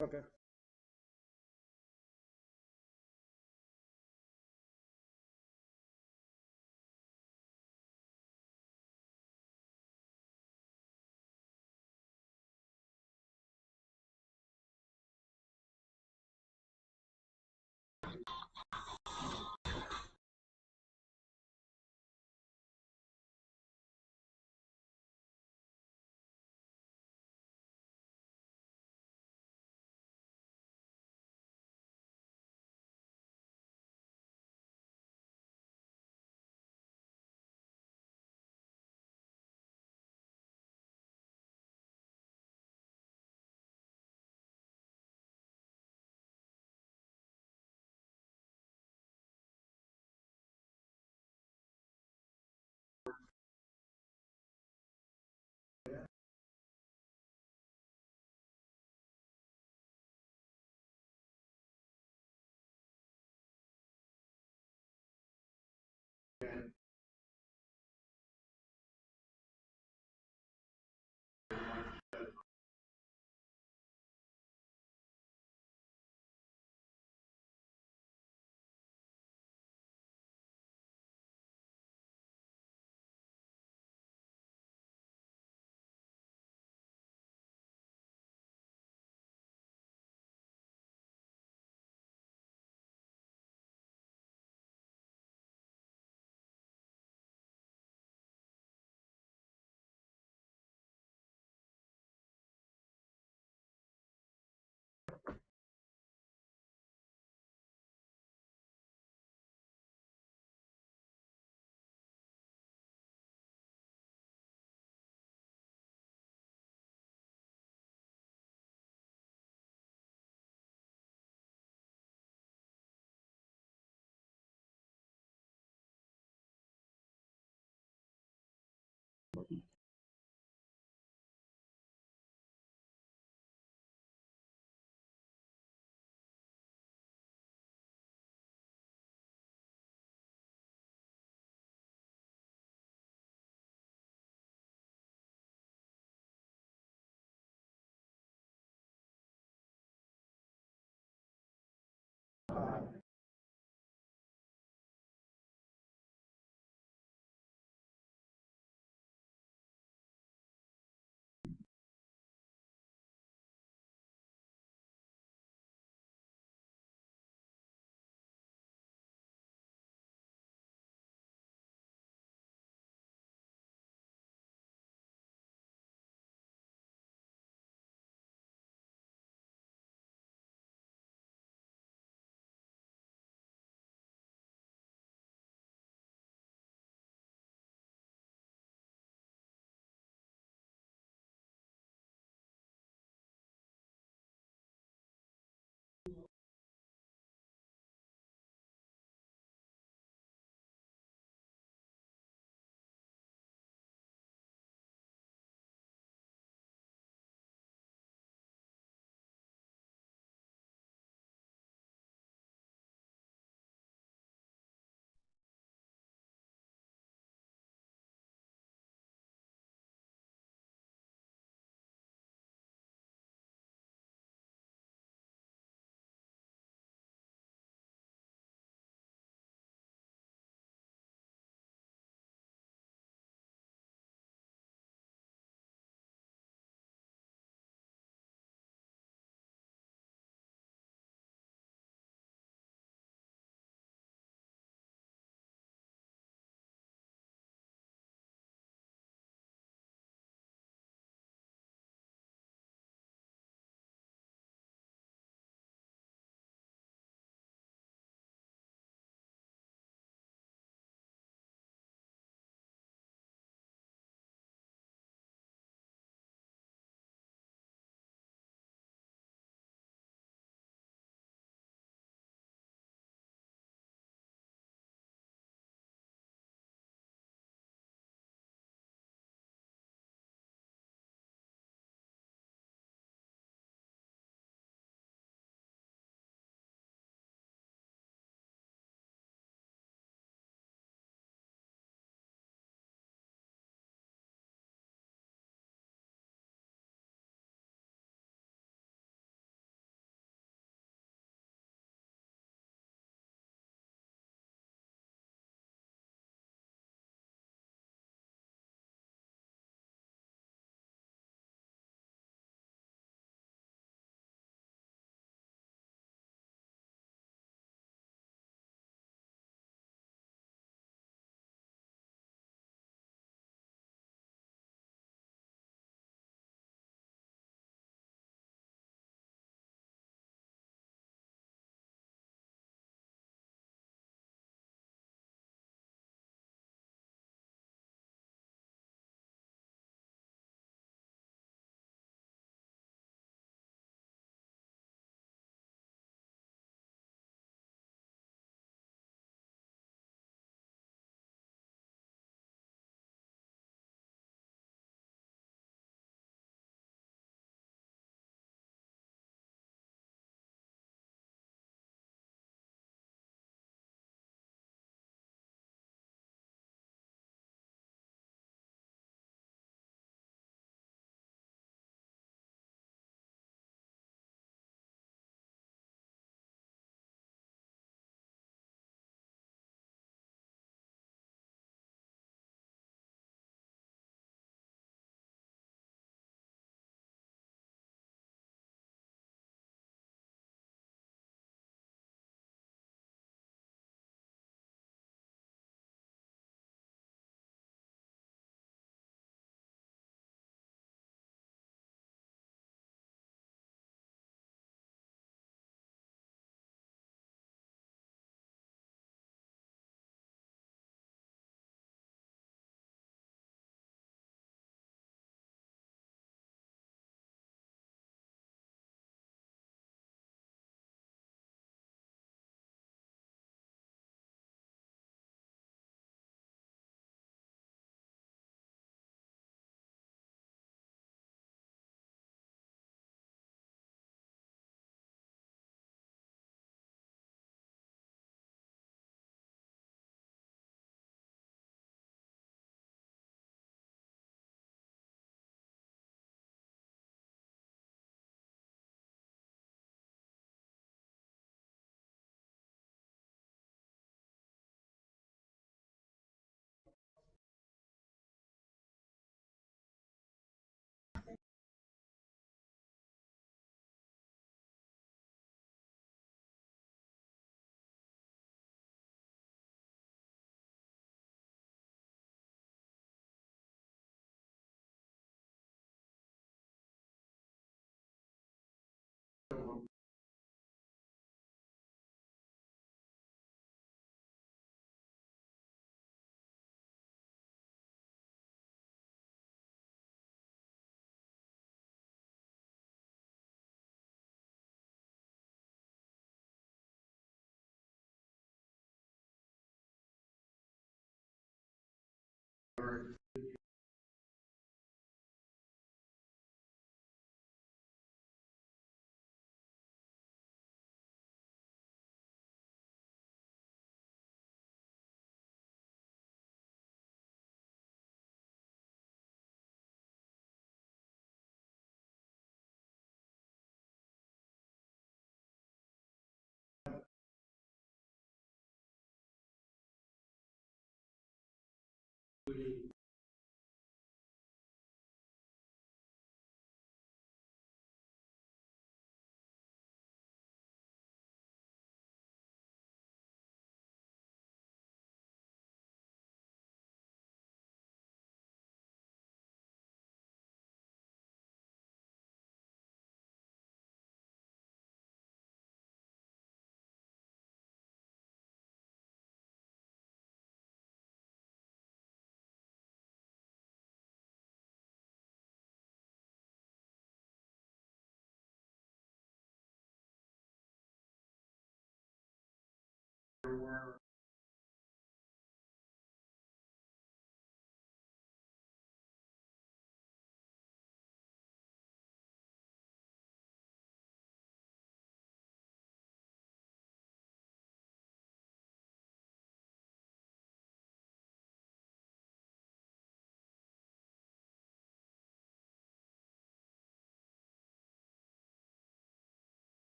Okay.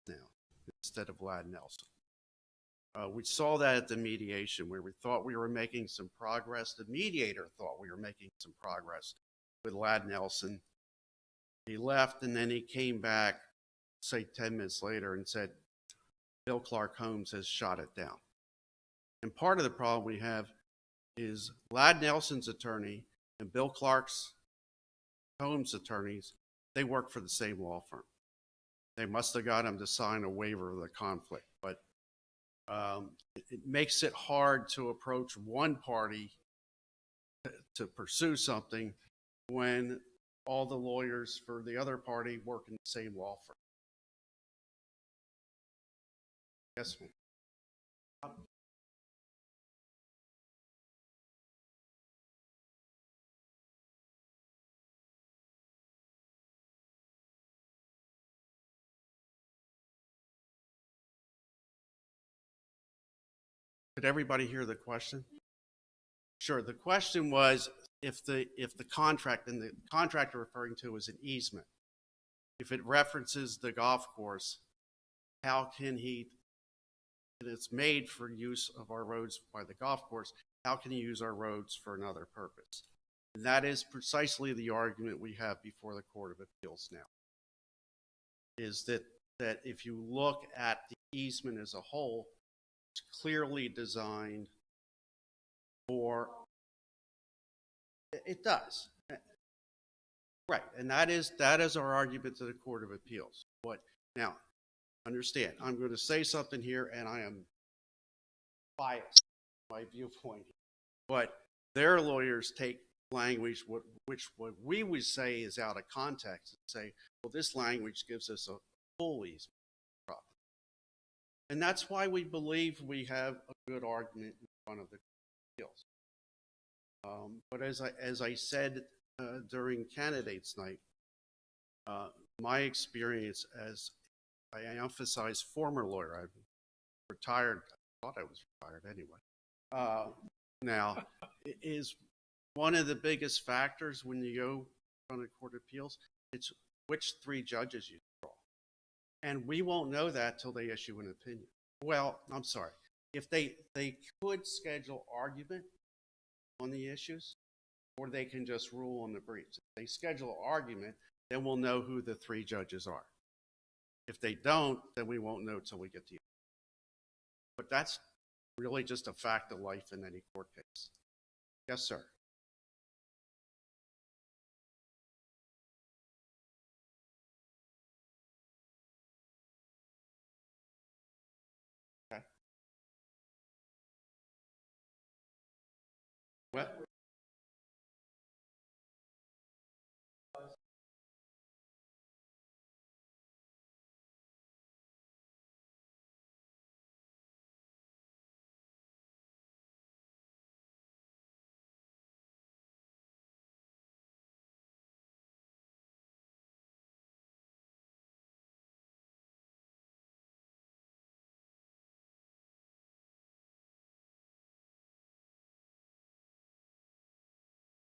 now instead of Lad Nelson. We saw that at the mediation where we thought we were making some progress. The mediator thought we were making some progress with Lad Nelson. He left and then he came back, say 10 minutes later, and said, Bill Clark Holmes has shot it down. And part of the problem we have is Lad Nelson's attorney and Bill Clark's Holmes attorneys, they work for the same law firm. They must have got him to sign a waiver of the conflict, but it makes it hard to approach one party to pursue something when all the lawyers for the other party work in the same law firm. Yes, ma'am. Did everybody hear the question? Sure. The question was if the contract, and the contract you're referring to is an easement, if it references the golf course, how can he, and it's made for use of our roads by the golf course, how can he use our roads for another purpose? And that is precisely the argument we have before the Court of Appeals now, is that if you look at the easement as a whole, it's clearly designed for, it does. Right, and that is our argument to the Court of Appeals. What now? Understand, I'm going to say something here, and I am biased my viewpoint, but their lawyers take language which what we would say is out of context and say, well, this language gives us a full easement problem, and that's why we believe we have a good argument in front of the appeals. But as I said during candidates night, my experience as I emphasize former lawyer, I've retired, I thought I was retired anyway, now is one of the biggest factors when you go in front of the Court of Appeals, it's which three judges you draw. And we won't know that till they issue an opinion. Well, I'm sorry. If they could schedule argument on the issues, or they can just rule on the briefs. If they schedule argument, then we'll know who the three judges are. If they don't, then we won't know till we get to you. But that's really just a fact of life in any court case. Yes, sir. Okay. Well,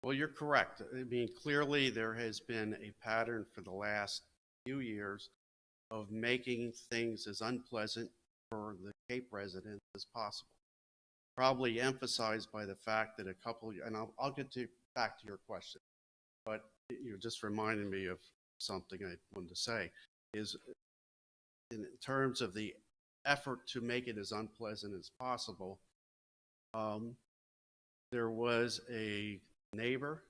Well, you're correct. I mean, clearly there has been a pattern for the last few years of making things as unpleasant for the Cape residents as possible. Probably emphasized by the fact that a couple, and I'll get back to your question, but you just reminded me of something I wanted to say, is in terms of the effort to make it as unpleasant as possible, um, there was a neighbor,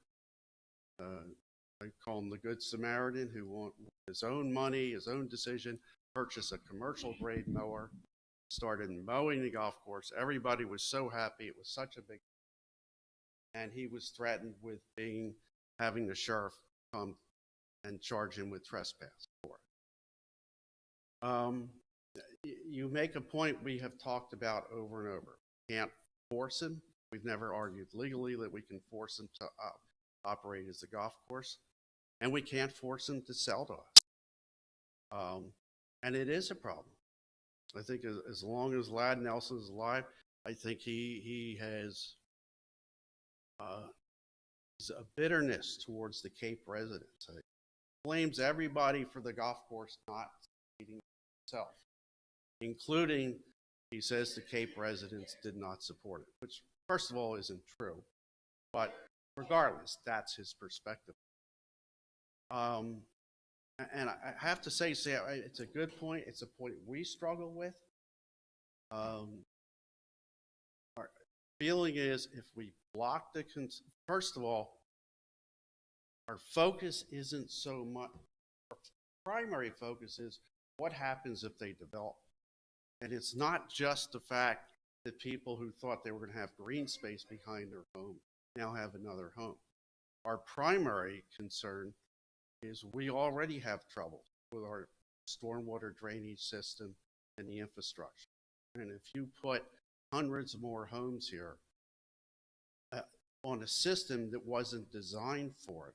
I call him the Good Samaritan, who wanted his own money, his own decision, purchase a commercial grade mower, started mowing the golf course. Everybody was so happy. It was such a big, and he was threatened with having the sheriff come and charge him with trespass for it. You make a point we have talked about over and over. Can't force him. We've never argued legally that we can force him to operate as a golf course, and we can't force him to sell to us. And it is a problem. I think as long as Ladd Nelson is alive, I think he has a bitterness towards the Cape residents. He blames everybody for the golf course not succeeding itself, including, he says, the Cape residents did not support it, which first of all isn't true, but regardless, that's his perspective. And I have to say, Sam, it's a good point. It's a point we struggle with. Our feeling is if we block first of all, our focus isn't so much, our primary focus is what happens if they develop. And it's not just the fact that people who thought they were going to have green space behind their home now have another home. Our primary concern is we already have trouble with our stormwater drainage system and the infrastructure. And if you put hundreds more homes here on a system that wasn't designed for it,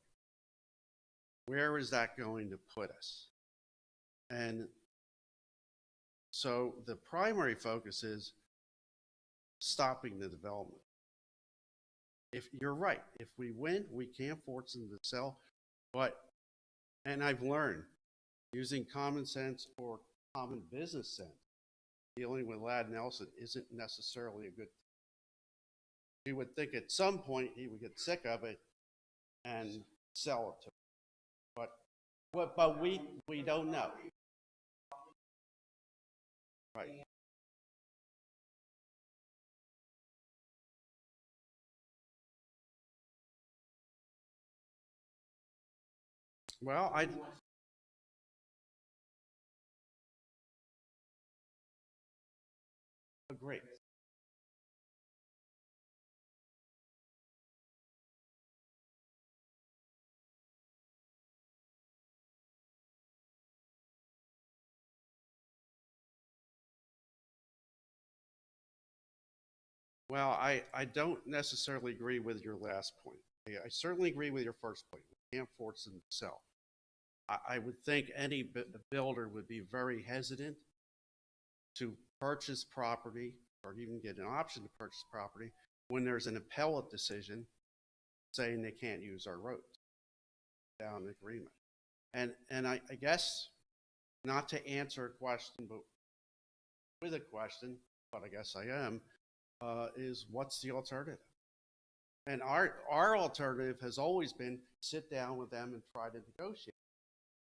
where is that going to put us? And so the primary focus is stopping the development. If you're right, if we win, we can't force them to sell, and I've learned using common sense or common business sense, dealing with Ladd Nelson isn't necessarily a good thing. He would think at some point he would get sick of it and sell it to him. But we don't know. Right. Well, I agree. Well, I don't necessarily agree with your last point. I certainly agree with your first point. We can't force them to sell. I would think any builder would be very hesitant to purchase property or even get an option to purchase property when there's an appellate decision saying they can't use our roads down agreement. And I guess not to answer a question, but with a question, but I guess I am, is what's the alternative? And our alternative has always been sit down with them and try to negotiate.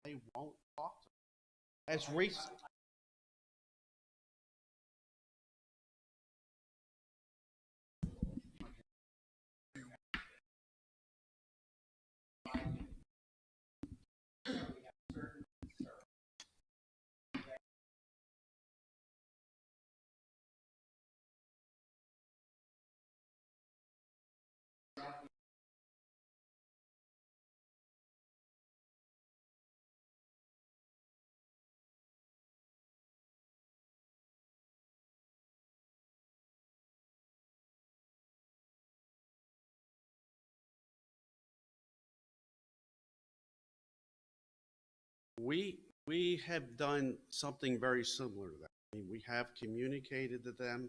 They won't talk to us. As recent, we have done something very similar to that. I mean, we have communicated to them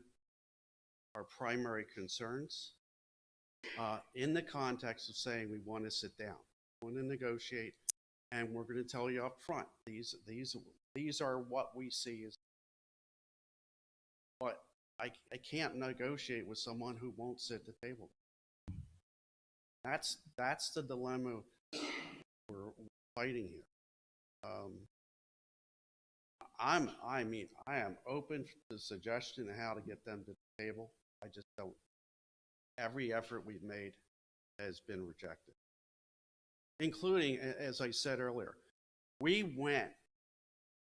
our primary concerns, in the context of saying we want to sit down, we want to negotiate, and we're going to tell you up front, these are what we see as. But I can't negotiate with someone who won't sit at the table. That's the dilemma we're fighting here. I am open to suggestion of how to get them to the table. I just don't. Every effort we've made has been rejected, including, as I said earlier, we went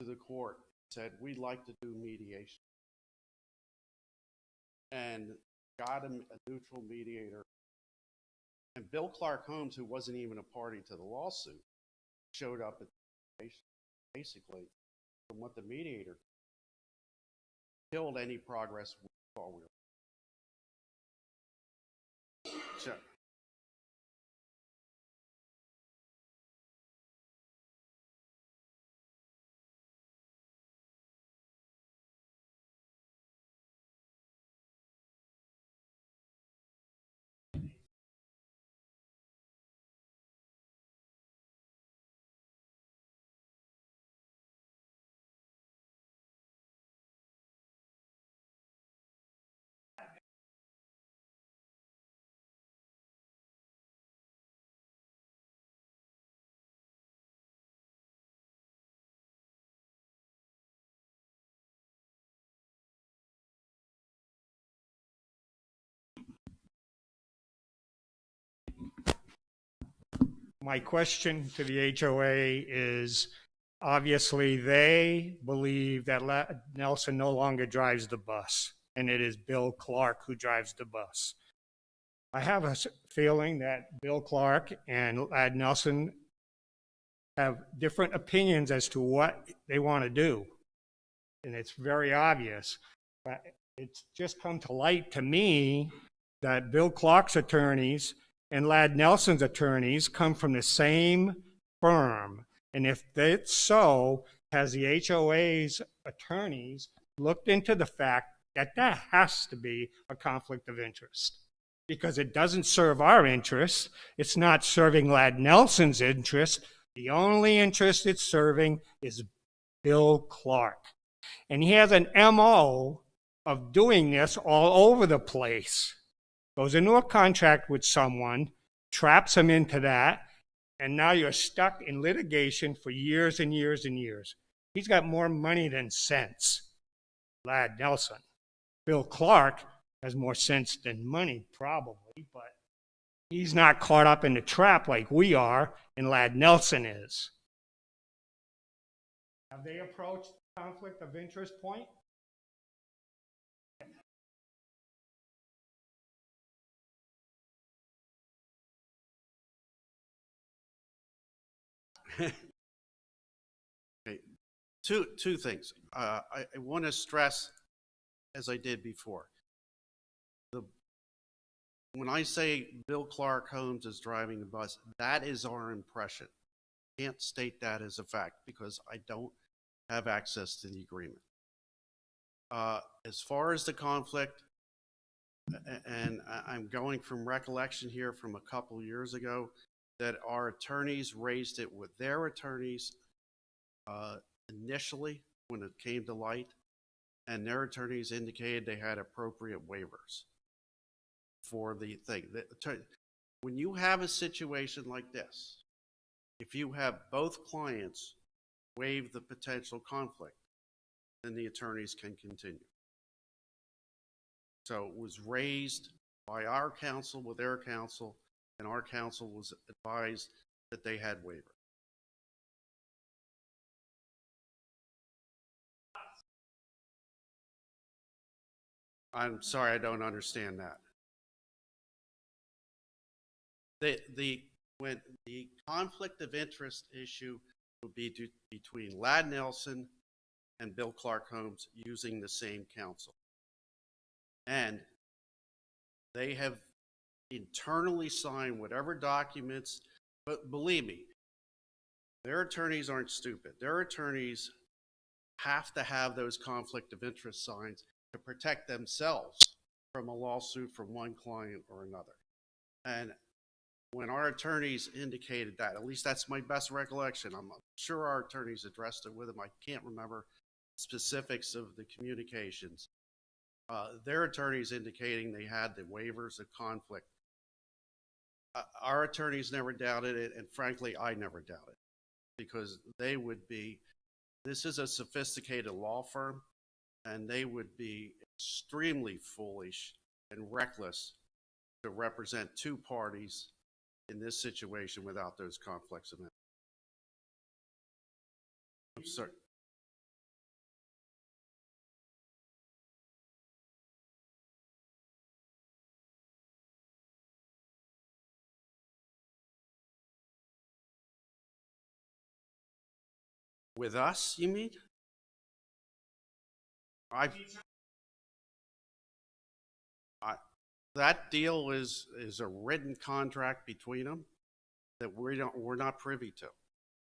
to the court and said we'd like to do mediation and got a neutral mediator. And Bill Clark Holmes, who wasn't even a party to the lawsuit, showed up at the mediation. Basically, from what the mediator killed any progress we thought we were. So, My question to the HOA is, obviously they believe that Nelson no longer drives the bus, and it is Bill Clark who drives the bus. I have a feeling that Bill Clark and Lad Nelson have different opinions as to what they want to do, and it's very obvious. But it's just come to light to me that Bill Clark's attorneys and Lad Nelson's attorneys come from the same firm. And if that's so, has the HOA's attorneys looked into the fact that that has to be a conflict of interest? Because it doesn't serve our interests. It's not serving Lad Nelson's interest. The only interest it's serving is Bill Clark. And he has an MO of doing this all over the place. Goes into a contract with someone, traps him into that, and now you're stuck in litigation for years and years and years. He's got more money than sense, Lad Nelson. Bill Clark has more sense than money, probably, but he's not caught up in the trap like we are, and Lad Nelson is. Have they approached the conflict of interest point? okay. Two things. I want to stress, as I did before, when I say Bill Clark Holmes is driving the bus, that is our impression. Can't state that as a fact because I don't have access to the agreement. As far as the conflict, and I'm going from recollection here from a couple years ago, that our attorneys raised it with their attorneys initially when it came to light, and their attorneys indicated they had appropriate waivers for the thing. When you have a situation like this, if you have both clients waive the potential conflict, then the attorneys can continue. So it was raised by our counsel with their counsel, and our counsel was advised that they had waiver. I'm sorry, I don't understand that. When the conflict of interest issue would be between Lad Nelson and Bill Clark Holmes using the same counsel. And they have internally signed whatever documents, but believe me, their attorneys aren't stupid. Their attorneys have to have those conflict of interest signs to protect themselves from a lawsuit from one client or another. And when our attorneys indicated that, at least that's my best recollection, I'm sure our attorneys addressed it with them. I can't remember specifics of the communications. Their attorneys indicating they had the waivers of conflict. Our attorneys never doubted it, and frankly, I never doubted it, because they would be, this is a sophisticated law firm, and they would be extremely foolish and reckless to represent two parties in this situation without those conflicts of interest. I'm sorry. With us, you mean? I, I that deal is a written contract between them that we're not privy to,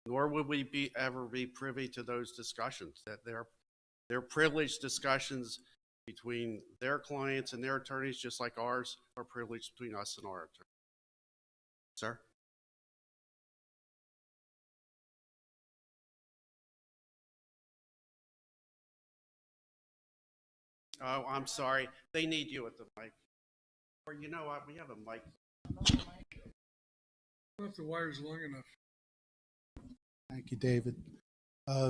nor would we ever be privy to those discussions. That they're privileged discussions between their clients and their attorneys, just like ours are privileged between us and our attorney. Sir? Oh, I'm sorry. They need you at the mic. Or you know what? We have a mic. If the wire's long enough. Thank you, David.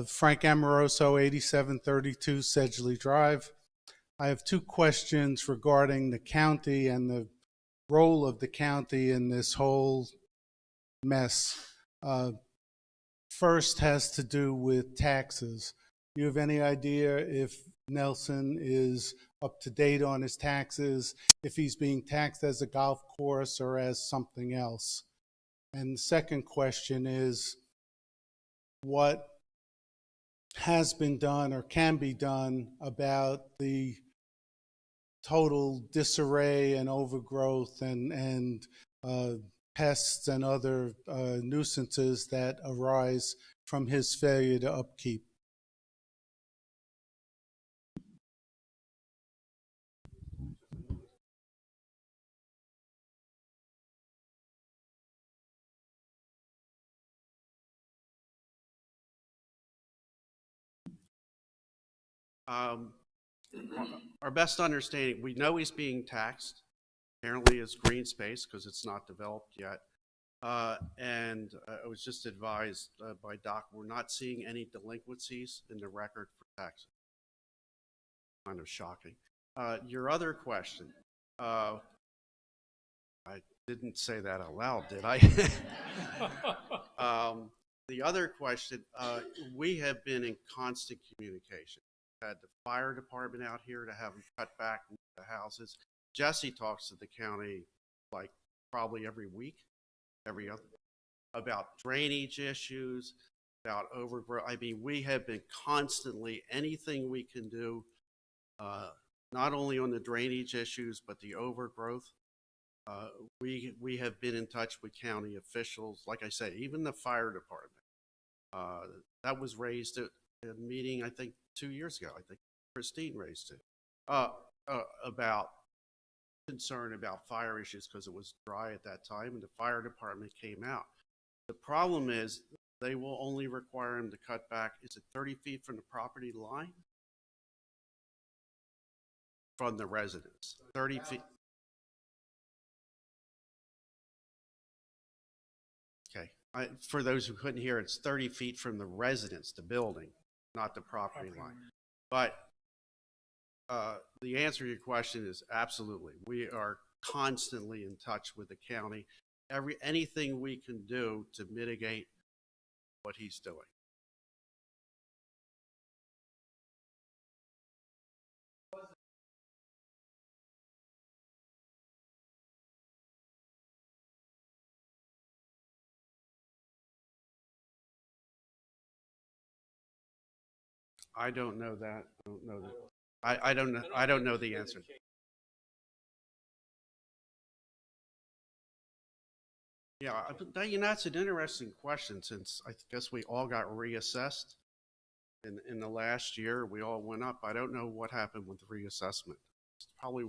Frank Amoroso, 8732 Sedgley Drive. I have two questions regarding the county and the role of the county in this whole mess. First has to do with taxes. Do you have any idea if Nelson is up to date on his taxes, if he's being taxed as a golf course or as something else? And the second question is, what has been done or can be done about the total disarray and overgrowth and pests and other nuisances that arise from his failure to upkeep? Um, our best understanding, we know he's being taxed, apparently as green space because it's not developed yet. And I was just advised by Doc, we're not seeing any delinquencies in the record for taxes. Kind of shocking. Your other question, I didn't say that out loud, did I? The other question, we have been in constant communication. We had the fire department out here to have them cut back the houses. Jesse talks to the county like probably every week, every other, about drainage issues, about overgrowth. I mean, we have been constantly, anything we can do, not only on the drainage issues, but the overgrowth. We have been in touch with county officials, like I said, even the fire department. That was raised at a meeting, I think, 2 years ago. I think Christine raised it about concern about fire issues because it was dry at that time, and the fire department came out. The problem is they will only require him to cut back, is it 30 feet from the property line? From the residence, 30 feet. Okay, for those who couldn't hear, it's 30 feet from the residence, the building, not the property line. But the answer to your question is absolutely. We are constantly in touch with the county. Anything we can do to mitigate what he's doing. I don't know that. I don't know that. I don't know. I don't know the answer. Yeah, that's an interesting question since I guess we all got reassessed in the last year. We all went up. I don't know what happened with the reassessment. Probably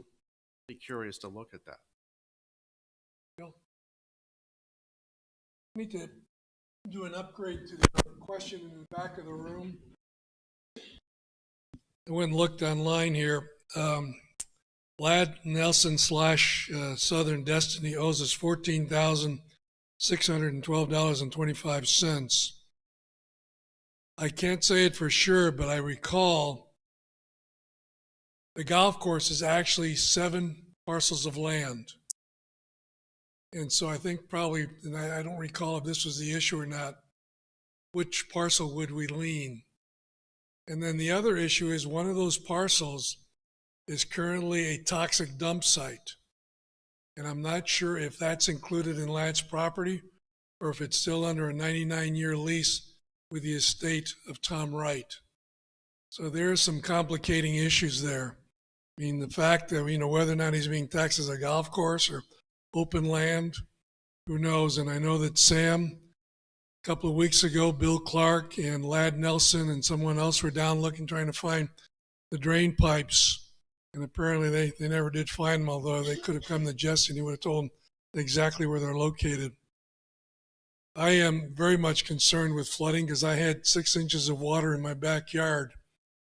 be curious to look at that. Bill? Need to do an upgrade to the question in the back of the room. I went and looked online here. Lad Nelson slash Southern Destiny owes us $14,612.25. I can't say it for sure, but I recall the golf course is actually 7 parcels of land. And so I think probably, and I don't recall if this was the issue or not, which parcel would we lien? And then the other issue is one of those parcels is currently a toxic dump site. And I'm not sure if that's included in Lad's property or if it's still under a 99-year lease with the estate of Tom Wright. So there are some complicating issues there. I mean, the fact that, whether or not he's being taxed as a golf course or open land, who knows? And I know that Sam, a couple of weeks ago, Bill Clark and Lad Nelson and someone else were down looking, trying to find the drain pipes. And apparently they never did find them, although they could have come to Jesse and he would have told them exactly where they're located. I am very much concerned with flooding because I had 6 inches of water in my backyard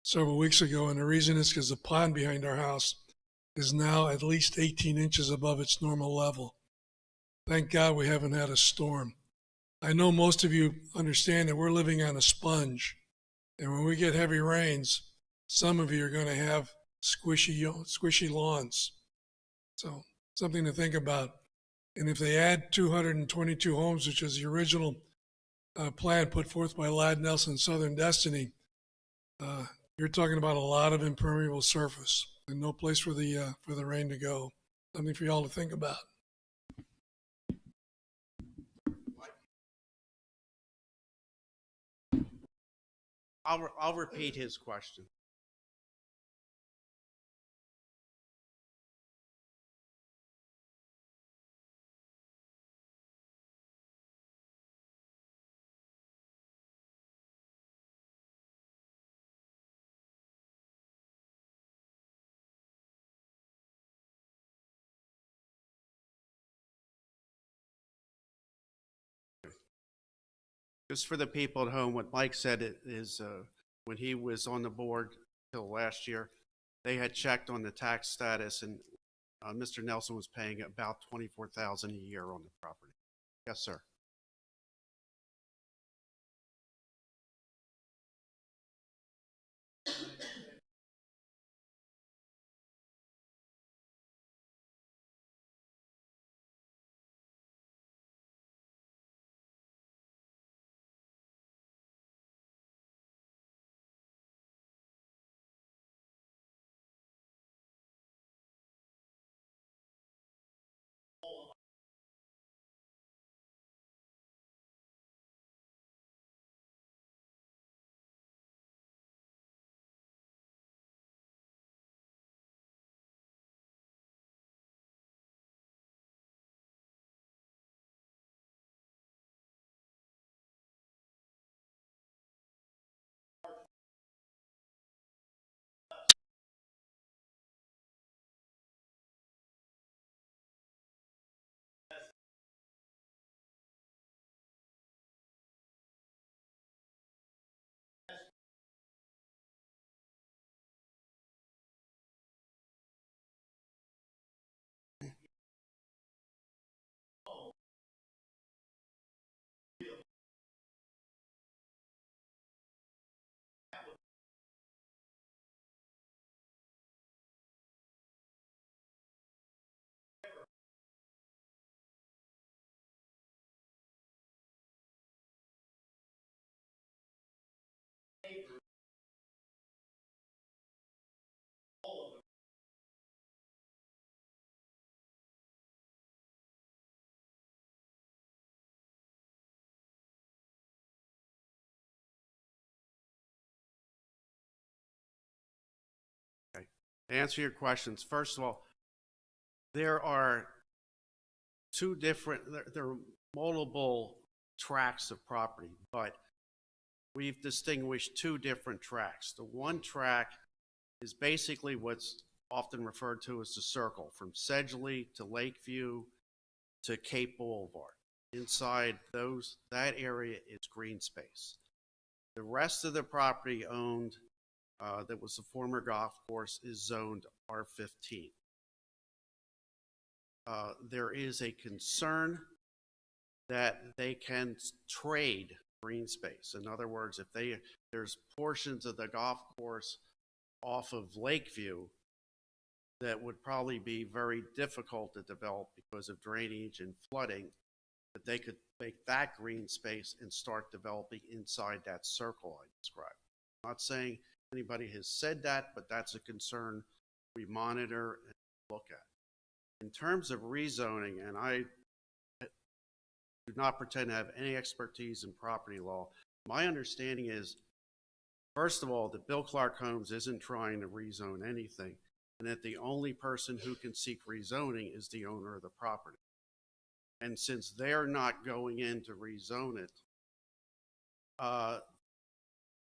several weeks ago, and the reason is because the pond behind our house is now at least 18 inches above its normal level. Thank God we haven't had a storm. I know most of you understand that we're living on a sponge, and when we get heavy rains, some of you are going to have squishy lawns. So something to think about. And if they add 222 homes, which is the original plan put forth by Lad Nelson Southern Destiny, you're talking about a lot of impermeable surface and no place for the rain to go. Something for y'all to think about. I'll repeat his question. Just for the people at home, what Mike said is when he was on the board till last year, they had checked on the tax status, and Mr. Nelson was paying about $24,000 a year on the property. Yes, sir. Okay. To answer your questions, first of all, there are there are multiple tracts of property, but we've distinguished 2 different tracts. The one tract is basically what's often referred to as the circle, from Sedgley to Lakeview to Cape Boulevard. Inside that area is green space. The rest of the property owned that was the former golf course is zoned R15. There is a concern that they can trade green space. In other words, if there's portions of the golf course off of Lakeview that would probably be very difficult to develop because of drainage and flooding, that they could make that green space and start developing inside that circle I described. I'm not saying anybody has said that, but that's a concern we monitor and look at. In terms of rezoning, and I do not pretend to have any expertise in property law, my understanding is, first of all, that Bill Clark Homes isn't trying to rezone anything, and that the only person who can seek rezoning is the owner of the property. And since they're not going in to rezone it,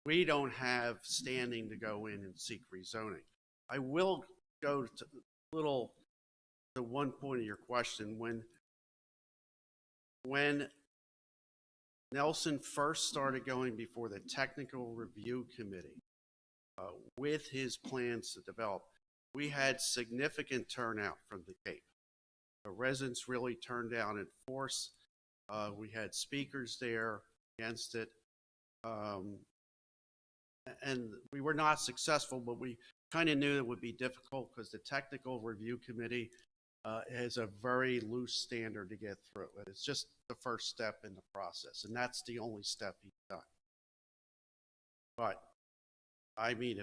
we don't have standing to go in and seek rezoning. I will go to one point of your question. When Nelson first started going before the technical review committee with his plans to develop, we had significant turnout from the Cape. The residents really turned down in force. We had speakers there against it. And we were not successful, but we kind of knew it would be difficult because the technical review committee has a very loose standard to get through. It's just the first step in the process, and that's the only step he's done. But I mean,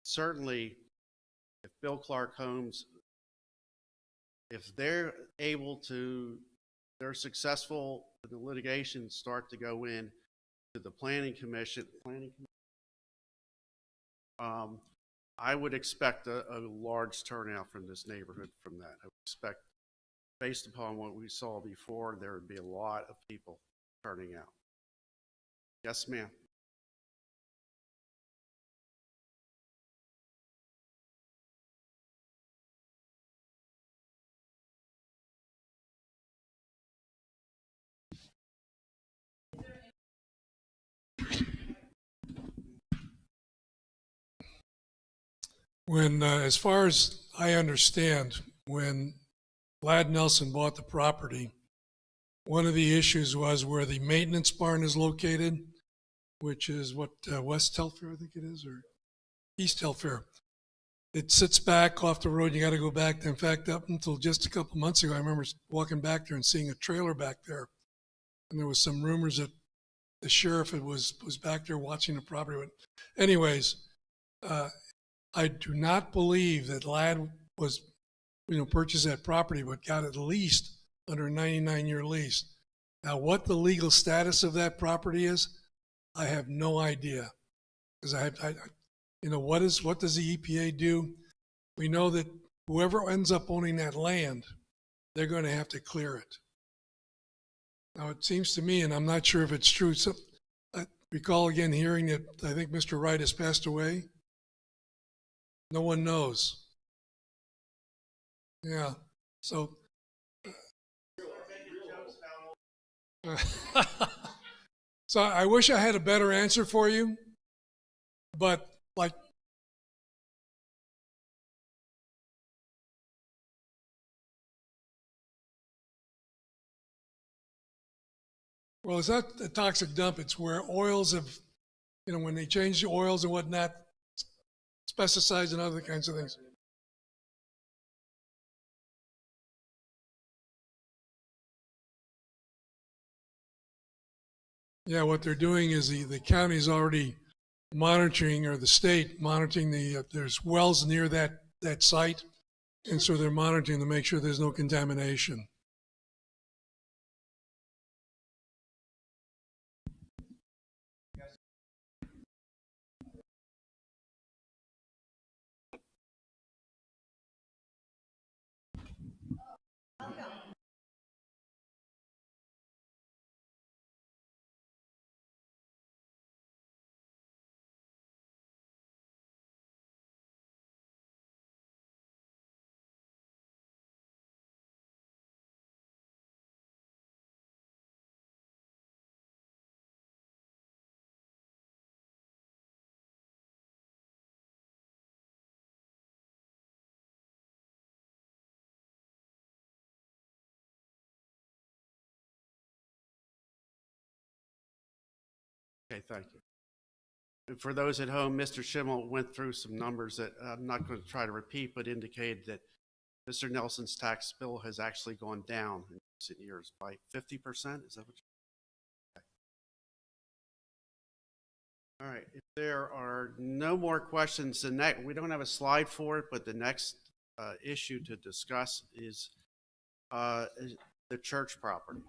certainly, if Bill Clark Homes, if they're successful in the litigation, start to go in to the planning commission, I would expect a large turnout from this neighborhood from that. I would expect, based upon what we saw before, there would be a lot of people turning out. Yes, ma'am. When, as far as I understand, when Lad Nelson bought the property, one of the issues was where the maintenance barn is located, which is what, West Telfair, I think it is, or East Telfair. It sits back off the road. You got to go back there. In fact, up until just a couple months ago, I remember walking back there and seeing a trailer back there. And there was some rumors that the sheriff was back there watching the property. But anyways, I do not believe that Ladd was, purchased that property, but got at least under a 99-year lease. Now, what the legal status of that property is, I have no idea. Because what does the EPA do? We know that whoever ends up owning that land, they're going to have to clear it. Now, it seems to me, and I'm not sure if it's true, so I recall again hearing that I think Mr. Wright has passed away. No one knows. Yeah, so. So I wish I had a better answer for you, but like. Well, it's not a toxic dump. It's where oils have, when they change the oils and whatnot, pesticides and other kinds of things. Yeah, what they're doing is the county's already monitoring, or the state monitoring there's wells near that site, and so they're monitoring to make sure there's no contamination. Okay, thank you. And for those at home, Mr. Schimmel went through some numbers that I'm not going to try to repeat, but indicated that Mr. Nelson's tax bill has actually gone down in recent years by 50%. Is that what you? All right. If there are no more questions, we don't have a slide for it, but the next issue to discuss is the church property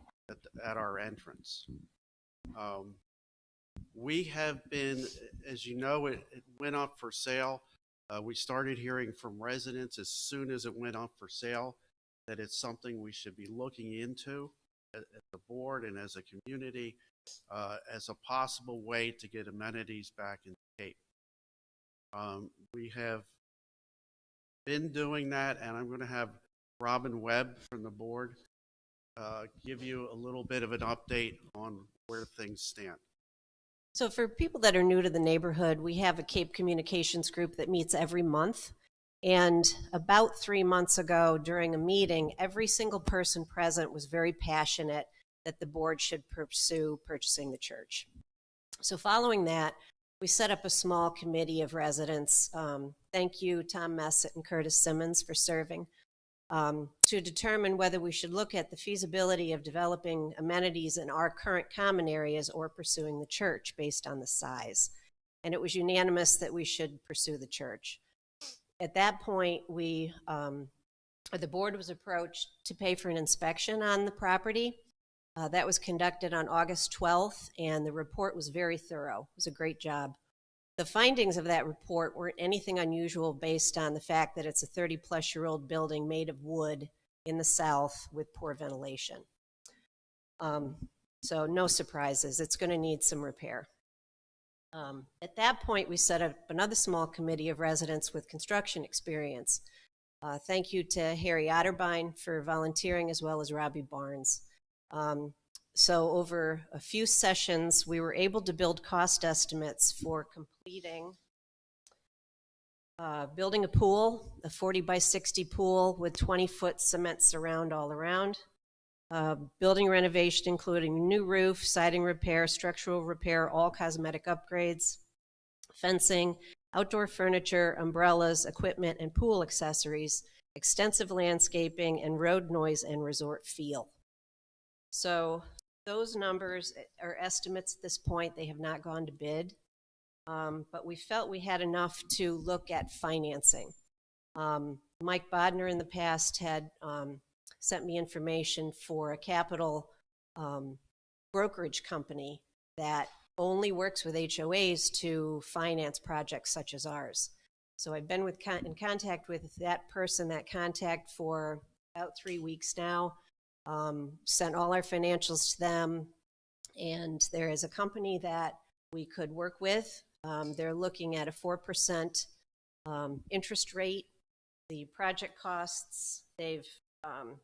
at our entrance. We have been, as you know, it went up for sale. We started hearing from residents as soon as it went up for sale that it's something we should be looking into as a board and as a community as a possible way to get amenities back in the Cape. We have been doing that, and I'm going to have Robin Webb from the board give you a little bit of an update on where things stand. So for people that are new to the neighborhood, we have a Cape Communications group that meets every month. And about 3 months ago during a meeting, every single person present was very passionate that the board should pursue purchasing the church. So following that, we set up a small committee of residents. Thank you, Tom Messett and Curtis Simmons, for serving. To determine whether we should look at the feasibility of developing amenities in our current common areas or pursuing the church based on the size. And it was unanimous that we should pursue the church. At that point, the board was approached to pay for an inspection on the property. That was conducted on August 12th, and the report was very thorough. It was a great job. The findings of that report weren't anything unusual based on the fact that it's a 30-plus-year-old building made of wood in the south with poor ventilation. So no surprises. It's going to need some repair. At that point, we set up another small committee of residents with construction experience. Thank you to Harry Otterbein for volunteering, as well as Robbie Barnes. So over a few sessions, we were able to build cost estimates for completing building a pool, a 40 by 60 pool with 20-foot cement surround all around, building renovation including new roof, siding repair, structural repair, all cosmetic upgrades, fencing, outdoor furniture, umbrellas, equipment, and pool accessories, extensive landscaping, and road noise and resort feel. So those numbers are estimates at this point. They have not gone to bid, but we felt we had enough to look at financing. Mike Bodner in the past had sent me information for a capital brokerage company that only works with HOAs to finance projects such as ours. So I've been in contact with that person, that contact, for about 3 weeks now. Sent all our financials to them, and there is a company that we could work with. They're looking at a 4% interest rate. The project costs, they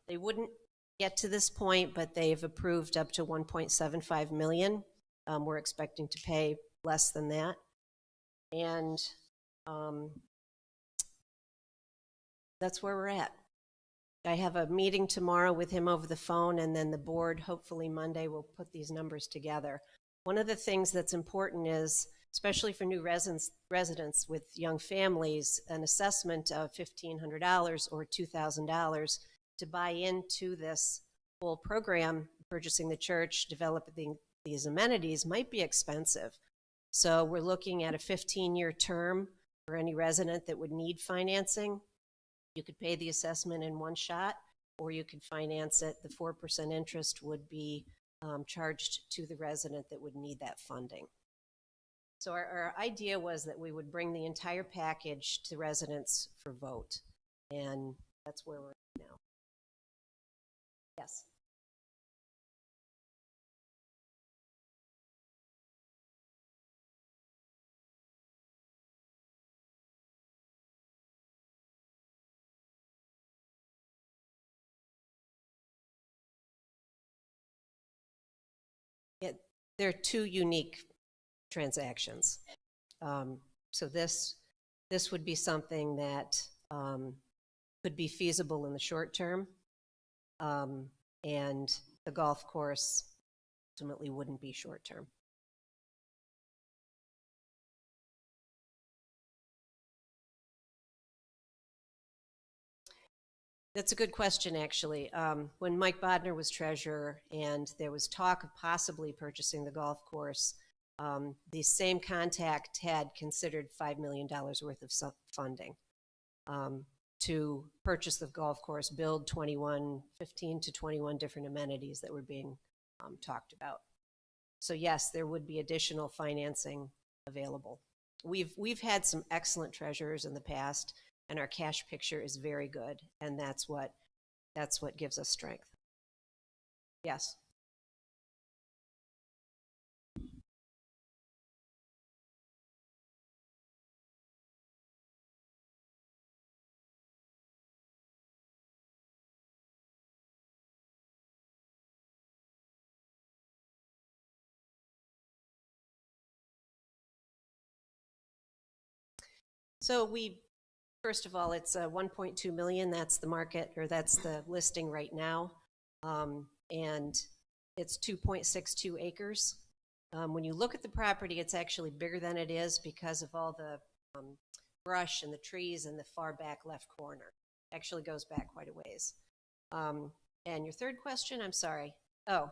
wouldn't get to this point, but they've approved up to $1.75 million. We're expecting to pay less than that. And that's where we're at. I have a meeting tomorrow with him over the phone, and then the board, hopefully Monday, will put these numbers together. One of the things that's important is, especially for new residents with young families, an assessment of $1,500 or $2,000 to buy into this whole program, purchasing the church, developing these amenities, might be expensive. So we're looking at a 15-year term for any resident that would need financing. You could pay the assessment in one shot, or you could finance it. The 4% interest would be charged to the resident that would need that funding. So our idea was that we would bring the entire package to residents for vote, and that's where we're at now. Yes. They're two unique transactions. So this would be something that could be feasible in the short term, and the golf course ultimately wouldn't be short term. That's a good question, actually. When Mike Bodner was treasurer and there was talk of possibly purchasing the golf course, the same contact had considered $5 million worth of funding to purchase the golf course, build 15 to 21 different amenities that were being talked about. So yes, there would be additional financing available. We've had some excellent treasurers in the past, and our cash picture is very good, and that's what gives us strength. Yes. So first of all, it's 1.2 million. That's the market, or that's the listing right now. And it's 2.62 acres. When you look at the property, it's actually bigger than it is because of all the brush and the trees in the far back left corner. Actually goes back quite a ways. And your third question, I'm sorry. Oh.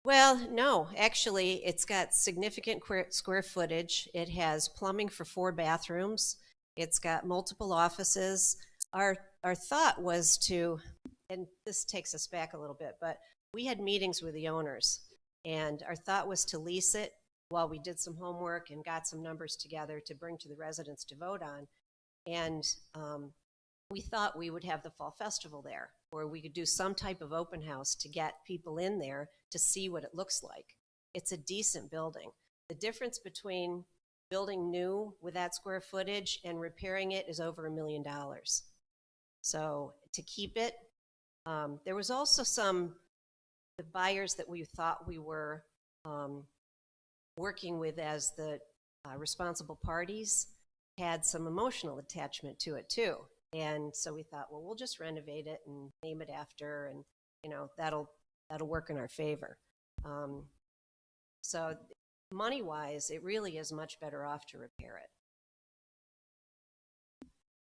Well, no, actually, it's got significant square footage. It has plumbing for 4 bathrooms. It's got multiple offices. Our thought was to, and this takes us back a little bit, but we had meetings with the owners, and our thought was to lease it while we did some homework and got some numbers together to bring to the residents to vote on. And we thought we would have the fall festival there, or we could do some type of open house to get people in there to see what it looks like. It's a decent building. The difference between building new with that square footage and repairing it is over $1 million. So to keep it, there was also the buyers that we thought we were working with as the responsible parties had some emotional attachment to it too. And so we thought, well, we'll just renovate it and name it after, and that'll work in our favor. So money-wise, it really is much better off to repair it.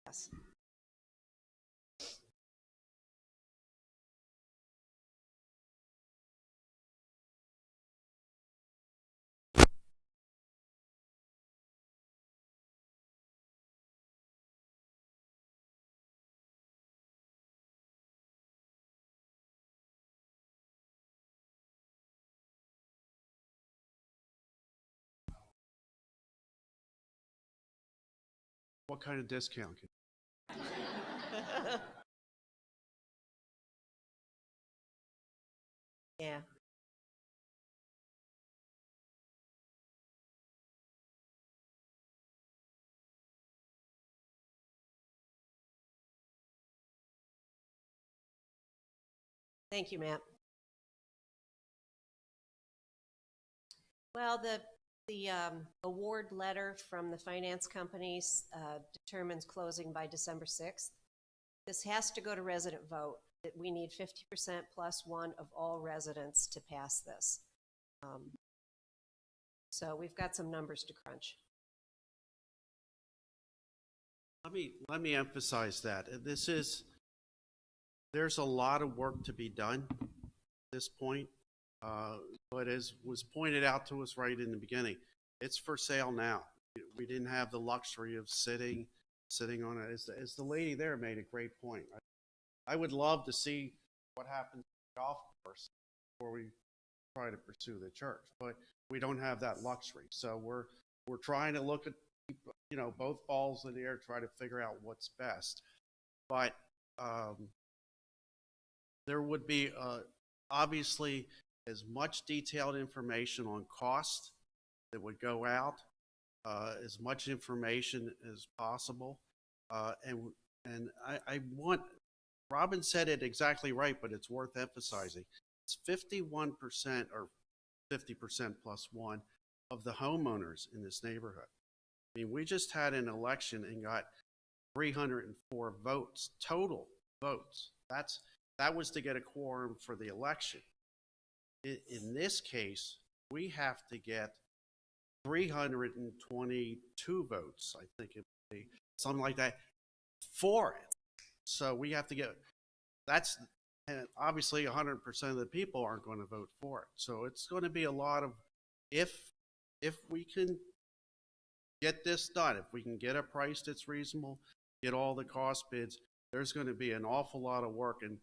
Yes. What kind of discount? Yeah. Thank you, Matt. Well, the award letter from the finance companies determines closing by December 6th. This has to go to resident vote. That we need 50% plus 1 of all residents to pass this. So we've got some numbers to crunch. Let me emphasize that there's a lot of work to be done at this point. But as was pointed out to us right in the beginning, it's for sale now. We didn't have the luxury of sitting on it. As the lady there made a great point. I would love to see what happens to the golf course before we try to pursue the church, but we don't have that luxury. So we're trying to look at both balls in the air, try to figure out what's best. But there would be obviously as much detailed information on cost that would go out, as much information as possible. And I want, Robin said it exactly right, but it's worth emphasizing. It's 51% or 50% plus 1 of the homeowners in this neighborhood. I mean, we just had an election and got 304 votes, total votes. That was to get a quorum for the election. In this case, we have to get 322 votes, I think, something like that, for it. So we have to get, and obviously 100% of the people aren't going to vote for it. So it's going to be a lot of, if we can get this done, if we can get a price that's reasonable, get all the cost bids, there's going to be an awful lot of work. And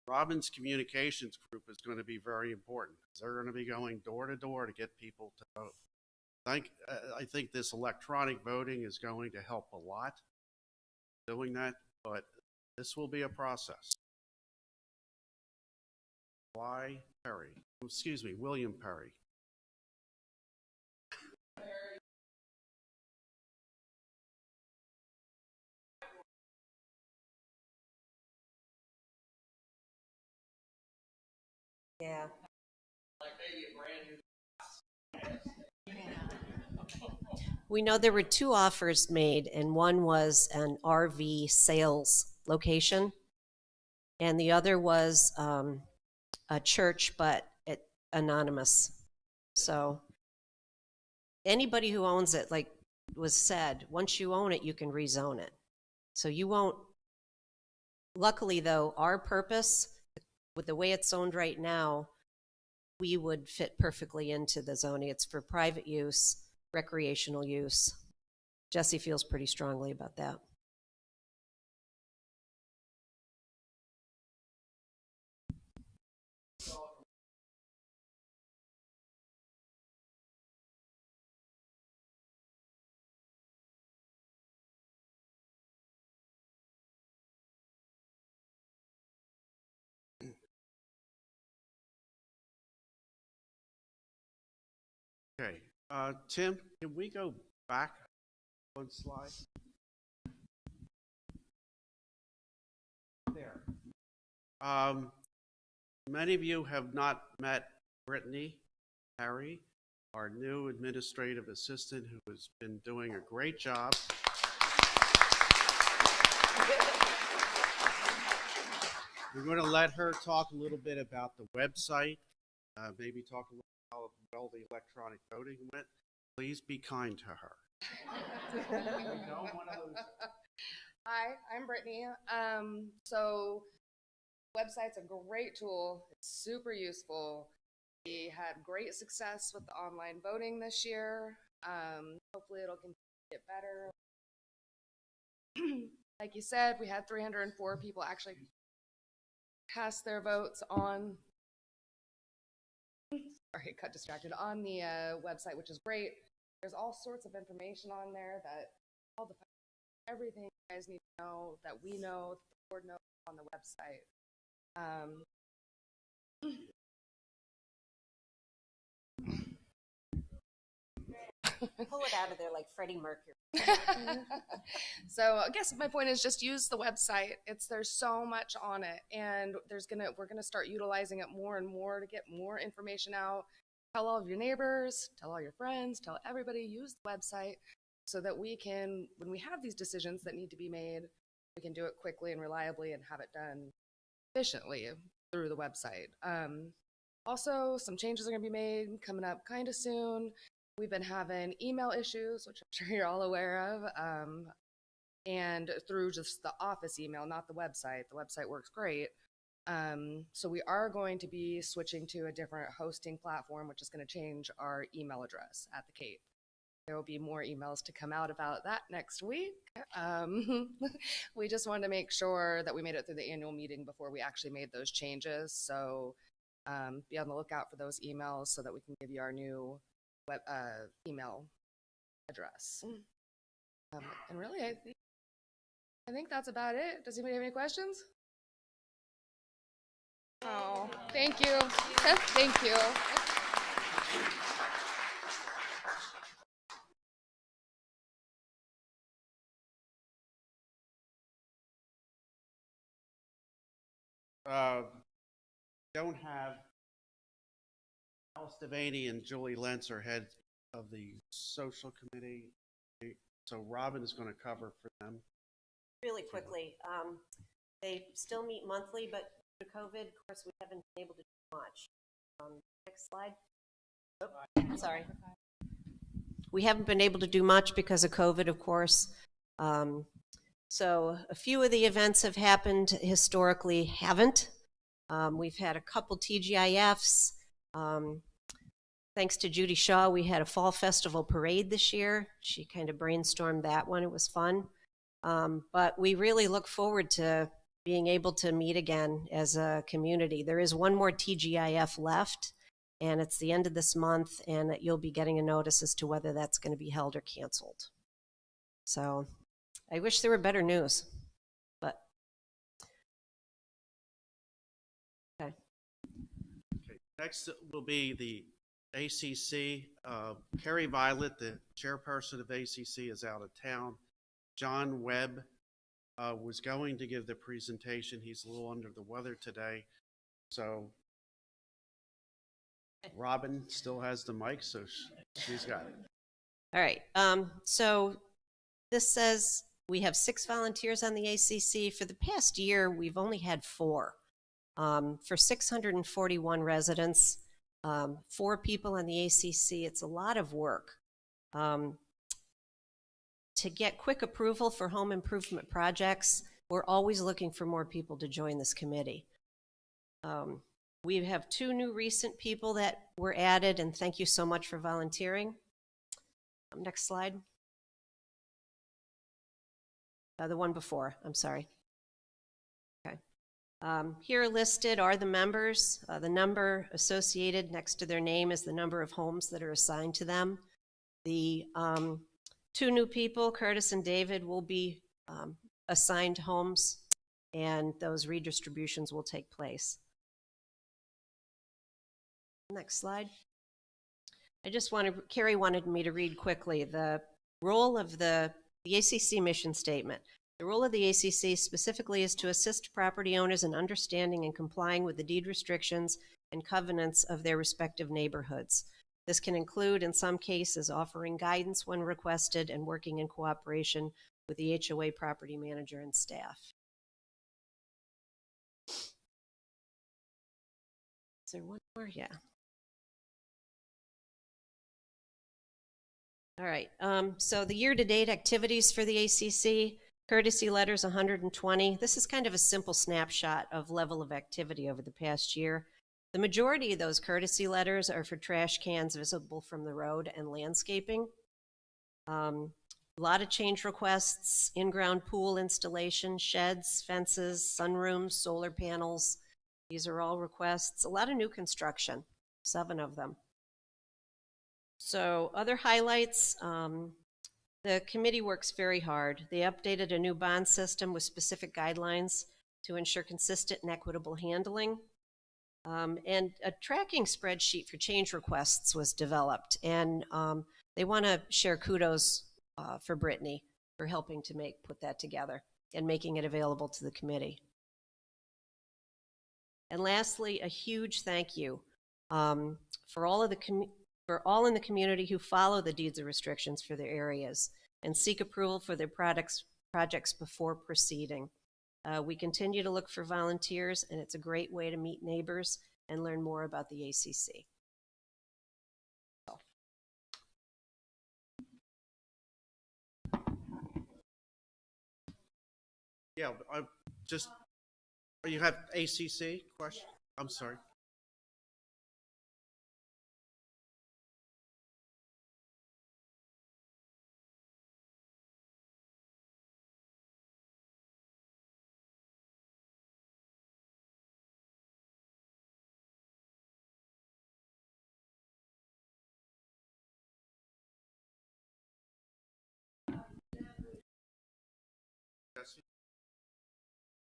Robin's communications group is going to be very important. They're going to be going door to door to get people to vote. I think this electronic voting is going to help a lot doing that, but this will be a process. William Perry. Yeah. We know there were 2 offers made, and one was an RV sales location, and the other was a church, but anonymous. So anybody who owns it, like was said, once you own it, you can rezone it. So you won't. Luckily, though, our purpose, with the way it's zoned right now, we would fit perfectly into the zoning. It's for private use, recreational use. Jesse feels pretty strongly about that. Okay, Tim, can we go back one slide? There. Many of you have not met Brittany Harry, our new administrative assistant, who has been doing a great job. We're going to let her talk a little bit about the website, maybe talk a little how well the electronic voting went. Please be kind to her. We don't want to lose her. Hi, I'm Brittany. So website's a great tool. It's super useful. We had great success with the online voting this year. Hopefully it'll continue to get better. Like you said, we had 304 people actually cast their votes on, sorry, got distracted, on the website, which is great. There's all sorts of information on there that all the everything you guys need to know, that we know, that the board knows on the website. Pull it out of there like Freddie Mercury. So I guess my point is just use the website. There's so much on it, and we're gonna start utilizing it more and more to get more information out. Tell all of your neighbors, tell all your friends, tell everybody, use the website so that we can, when we have these decisions that need to be made, we can do it quickly and reliably and have it done efficiently through the website. Also, some changes are going to be made coming up kind of soon. We've been having email issues, which I'm sure you're all aware of, and through just the office email, not the website. The website works great. So we are going to be switching to a different hosting platform, which is going to change our email address at the Cape. There will be more emails to come out about that next week. We just wanted to make sure that we made it through the annual meeting before we actually made those changes. So be on the lookout for those emails so that we can give you our new web email address. And really, I think that's about it. Does anybody have any questions? Oh, thank you. Thank you. Don't have Alice Devaney and Julie Lentz are head of the social committee. So Robin is going to cover for them. Really quickly, they still meet monthly, but due to COVID, of course, we haven't been able to do much. Next slide. Oh, sorry. We haven't been able to do much because of COVID, of course. So a few of the events have happened, historically haven't. We've had a couple TGIFs. Thanks to Judy Shaw, we had a fall festival parade this year. She kind of brainstormed that one. It was fun. But we really look forward to being able to meet again as a community. There is one more TGIF left, and it's the end of this month, and you'll be getting a notice as to whether that's going to be held or canceled. So I wish there were better news, but okay. Okay. Next will be the ACC. Carrie Violet, the chairperson of ACC, is out of town. John Webb was going to give the presentation. He's a little under the weather today. So Robin still has the mic, so she's got it. All right. So this says we have 6 volunteers on the ACC. For the past year, we've only had 4. For 641 residents, 4 people on the ACC, it's a lot of work. To get quick approval for home improvement projects, we're always looking for more people to join this committee. We have 2 new recent people that were added, and thank you so much for volunteering. Next slide. The one before, I'm sorry. Okay. Here listed are the members. The number associated next to their name is the number of homes that are assigned to them. The 2 new people, Curtis and David, will be assigned homes, and those redistributions will take place. Next slide. Carrie wanted me to read quickly the role of the ACC mission statement. The role of the ACC specifically is to assist property owners in understanding and complying with the deed restrictions and covenants of their respective neighborhoods. This can include, in some cases, offering guidance when requested and working in cooperation with the HOA property manager and staff. Is there one more? Yeah. All right. So the year-to-date activities for the ACC, courtesy letters 120. This is kind of a simple snapshot of level of activity over the past year. The majority of those courtesy letters are for trash cans visible from the road and landscaping. A lot of change requests, in-ground pool installation, sheds, fences, sunrooms, solar panels. These are all requests. A lot of new construction, 7 of them. So other highlights, the committee works very hard. They updated a new bond system with specific guidelines to ensure consistent and equitable handling. And a tracking spreadsheet for change requests was developed, and they want to share kudos for Brittany for helping to put that together and making it available to the committee. And lastly, a huge thank you for all in the community who follow the deeds of restrictions for their areas and seek approval for their projects before proceeding. We continue to look for volunteers, and it's a great way to meet neighbors and learn more about the ACC. Yeah, you have ACC question? I'm sorry.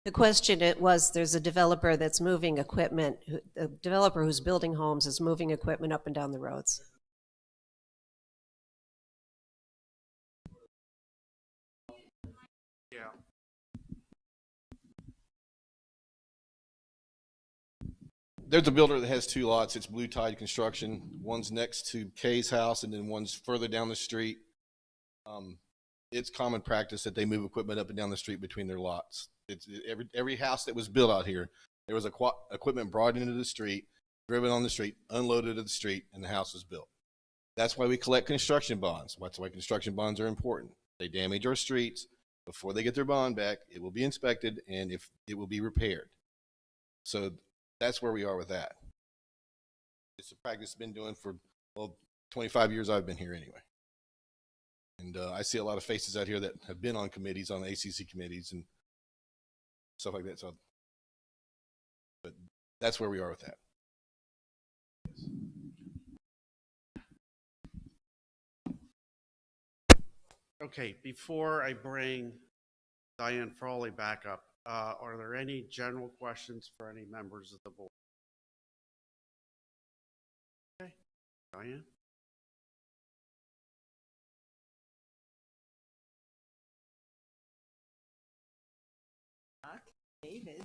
The question was, there's a developer that's moving equipment, a developer who's building homes is moving equipment up and down the roads. Yeah. There's a builder that has 2 lots. It's Blue Tide Construction. One's next to Kay's house, and then one's further down the street. It's common practice that they move equipment up and down the street between their lots. It's every house that was built out here, there was equipment brought into the street, driven on the street, unloaded at the street, and the house was built. That's why we collect construction bonds. That's why construction bonds are important. They damage our streets. before they get their bond back, it will be inspected and if it will be repaired. So that's where we are with that. It's a practice I've been doing for, well, 25 years I've been here anyway. And I see a lot of faces out here that have been on committees, on ACC committees and stuff like that. So, but that's where we are with that. Okay, before I bring Diane Frawley back up, are there any general questions for any members of the board? Okay, Diane? David.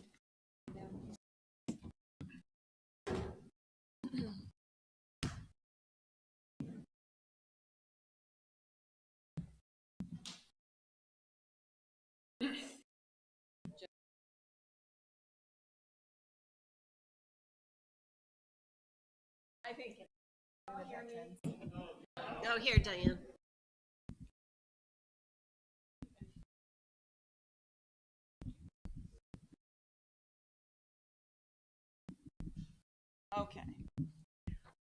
I think. Oh, here, Diane. Okay.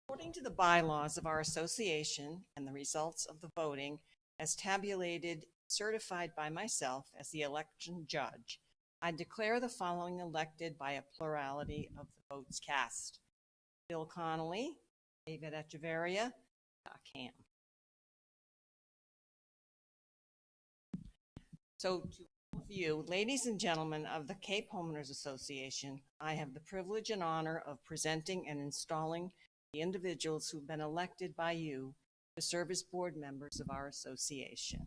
According to the bylaws of our association and the results of the voting as tabulated, certified by myself as the election judge, I declare the following elected by a plurality of the votes cast. Bill Connolly, David Echeverria, Cam. So to all of you, ladies and gentlemen of the Cape Homeowners Association, I have the privilege and honor of presenting and installing the individuals who've been elected by you to serve as board members of our association.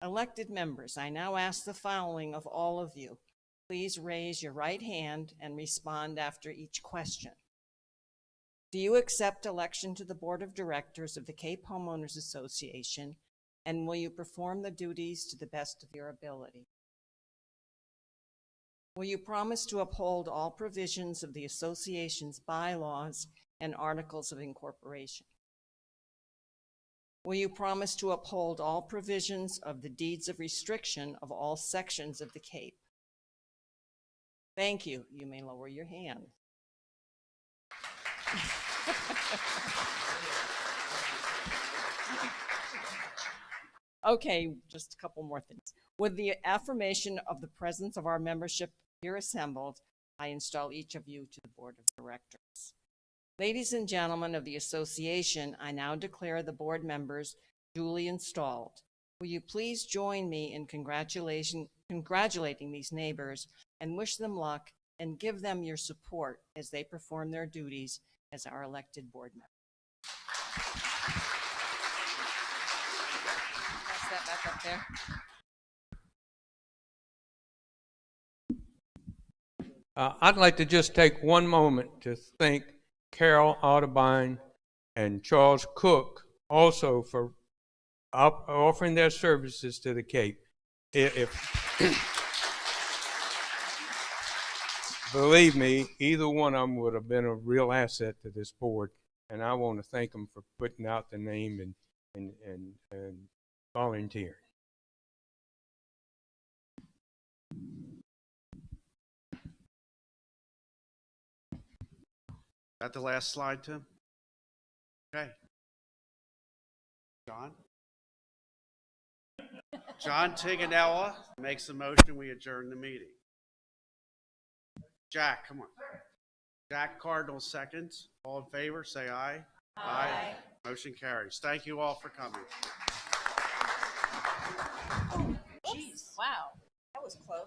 Elected members, I now ask the following of all of you. Please raise your right hand and respond after each question. Do you accept election to the Board of Directors of the Cape Homeowners Association, and will you perform the duties to the best of your ability? Will you promise to uphold all provisions of the association's bylaws and articles of incorporation? Will you promise to uphold all provisions of the deeds of restriction of all sections of the Cape? Thank you. You may lower your hand. Okay, just a couple more things. With the affirmation of the presence of our membership here assembled, I install each of you to the Board of Directors. Ladies and gentlemen of the association, I now declare the board members duly installed. Will you please join me in congratulating these neighbors and wish them luck and give them your support as they perform their duties as our elected board members. Pass that back up there. I'd like to just take one moment to thank Carol Audubon and Charles Cook also for offering their services to the Cape. Believe me, either one of them would have been a real asset to this board, and I want to thank them for putting out the name and volunteering. That the last slide, Tim? Okay. John Tiganella makes a motion, we adjourn the meeting. Jack, come on. Jack Cardinal seconds. All in favor, say aye. Aye. Motion carries. Thank you all for coming. Jeez, wow, that was close.